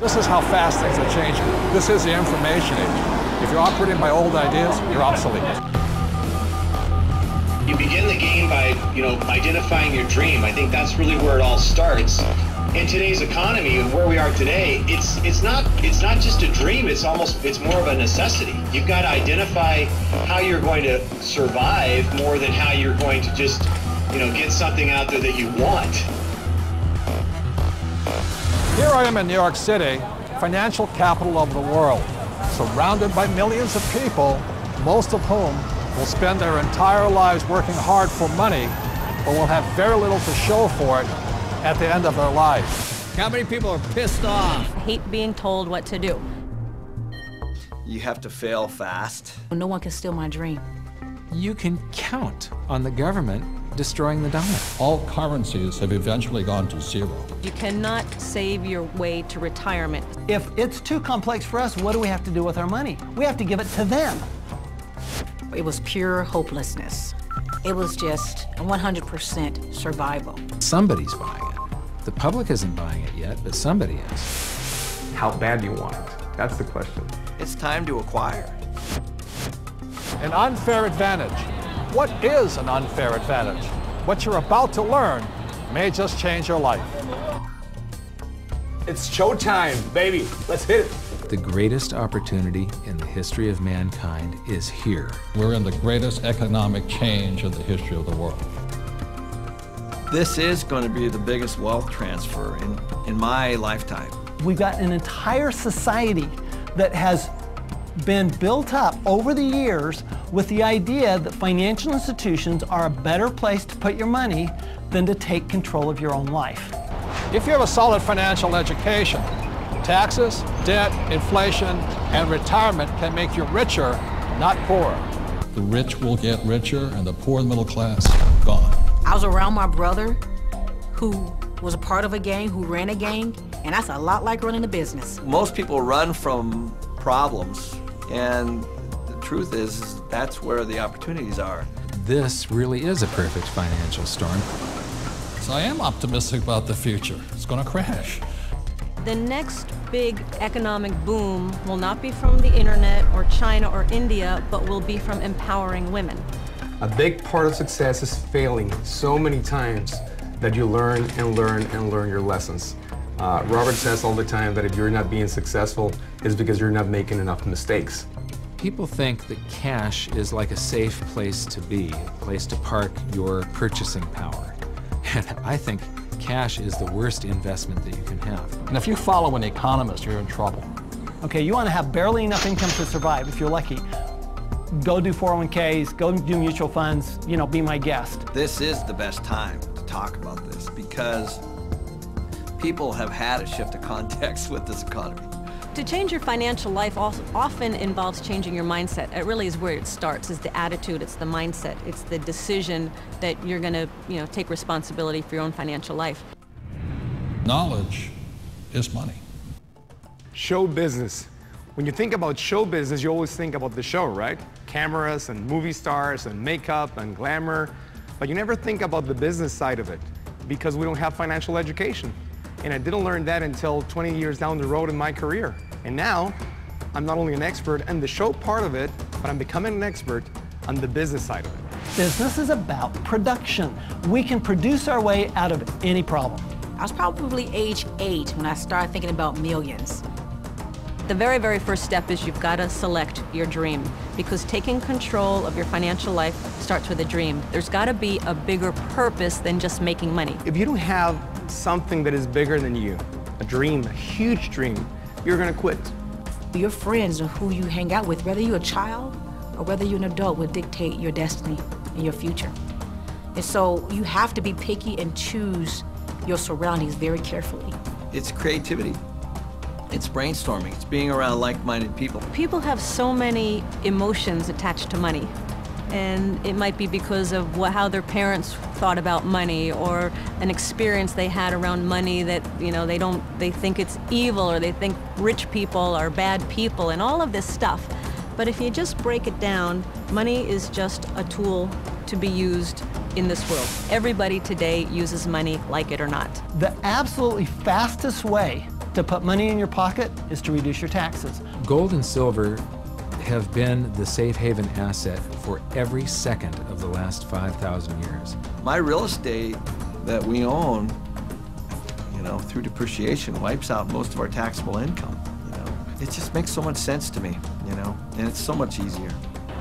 This is how fast things are changing. This is the information age. If you're operating by old ideas, you're obsolete. You begin the game by, identifying your dream. I think that's really where it all starts. In today's economy and where we are today, it's not just a dream. It's more of a necessity. You've got to identify how you're going to survive more than how you're going to just, get something out there that you want. Here I am in New York City, financial capital of the world, surrounded by millions of people, most of whom will spend their entire lives working hard for money, but will have very little to show for it at the end of their lives. How many people are pissed off? I hate being told what to do. You have to fail fast. No one can steal my dream. You can count on the government destroying the dollar. All currencies have eventually gone to zero. You cannot save your way to retirement. If it's too complex for us, what do we have to do with our money? We have to give it to them. It was pure hopelessness. It was just 100% survival. Somebody's buying it. The public isn't buying it yet, but somebody is. How bad do you want it? That's the question. It's time to acquire. An unfair advantage. What is an unfair advantage? What you're about to learn may just change your life. It's showtime, baby. Let's hit it. The greatest opportunity in the history of mankind is here. We're in the greatest economic change in the history of the world. This is going to be the biggest wealth transfer in my lifetime. We've got an entire society that has been built up over the years with the idea that financial institutions are a better place to put your money than to take control of your own life. If you have a solid financial education, taxes, debt, inflation, and retirement can make you richer, not poorer. The rich will get richer and the poor and middle class gone. I was around my brother who was a part of a gang, who ran a gang, and that's a lot like running a business. Most people run from problems, and the truth is that's where the opportunities are. This really is a perfect financial storm. So I am optimistic about the future. It's going to crash. The next big economic boom will not be from the internet or China or India, but will be from empowering women. A big part of success is failing so many times that you learn and learn and learn your lessons. Robert says all the time that if you're not being successful, it's because you're not making enough mistakes. People think that cash is like a safe place to be, a place to park your purchasing power. And I think cash is the worst investment that you can have. And if you follow an economist, you're in trouble. Okay, you want to have barely enough income to survive, if you're lucky. Go do 401ks, go do mutual funds, be my guest. This is the best time to talk about this because people have had a shift of context with this economy. To change your financial life often involves changing your mindset. It really is where it starts, is the attitude, it's the mindset, it's the decision that you're going to, take responsibility for your own financial life. Knowledge is money. Show business. When you think about show business, you always think about the show, right? Cameras and movie stars and makeup and glamour, but you never think about the business side of it because we don't have financial education. And I didn't learn that until 20 years down the road in my career. And now, I'm not only an expert in the show part of it, but I'm becoming an expert on the business side of it. Business is about production. We can produce our way out of any problem. I was probably age 8 when I started thinking about millions. The very, very first step is you've got to select your dream, because taking control of your financial life starts with a dream. There's got to be a bigger purpose than just making money. If you don't have something that is bigger than you, a dream, a huge dream, you're going to quit. Your friends and who you hang out with, whether you're a child or whether you're an adult, will dictate your destiny and your future. And so you have to be picky and choose your surroundings very carefully. It's creativity. It's brainstorming. It's being around like-minded people. People have so many emotions attached to money. And it might be because of how their parents thought about money, or an experience they had around money that, they think it's evil, or they think rich people are bad people, and all of this stuff. But if you just break it down, money is just a tool to be used in this world. Everybody today uses money, like it or not. The absolutely fastest way to put money in your pocket is to reduce your taxes. Gold and silver have been the safe haven asset for every second of the last 5,000 years. My real estate that we own, through depreciation, wipes out most of our taxable income. It just makes so much sense to me, and it's so much easier.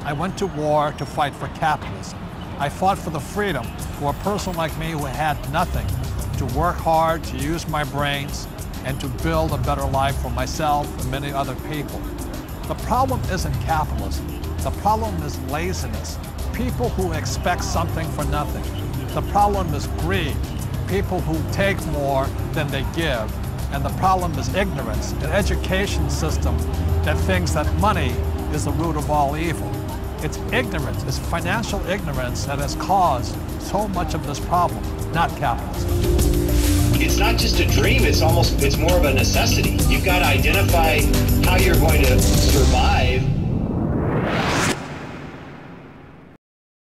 I went to war to fight for capitalism. I fought for the freedom for a person like me who had nothing, to work hard, to use my brains, and to build a better life for myself and many other people. The problem isn't capitalism. The problem is laziness. People who expect something for nothing. The problem is greed. People who take more than they give. And the problem is ignorance, an education system that thinks that money is the root of all evil. It's ignorance, it's financial ignorance that has caused so much of this problem, not capitalism. It's not just a dream, it's more of a necessity. You've got to identify how you're going to survive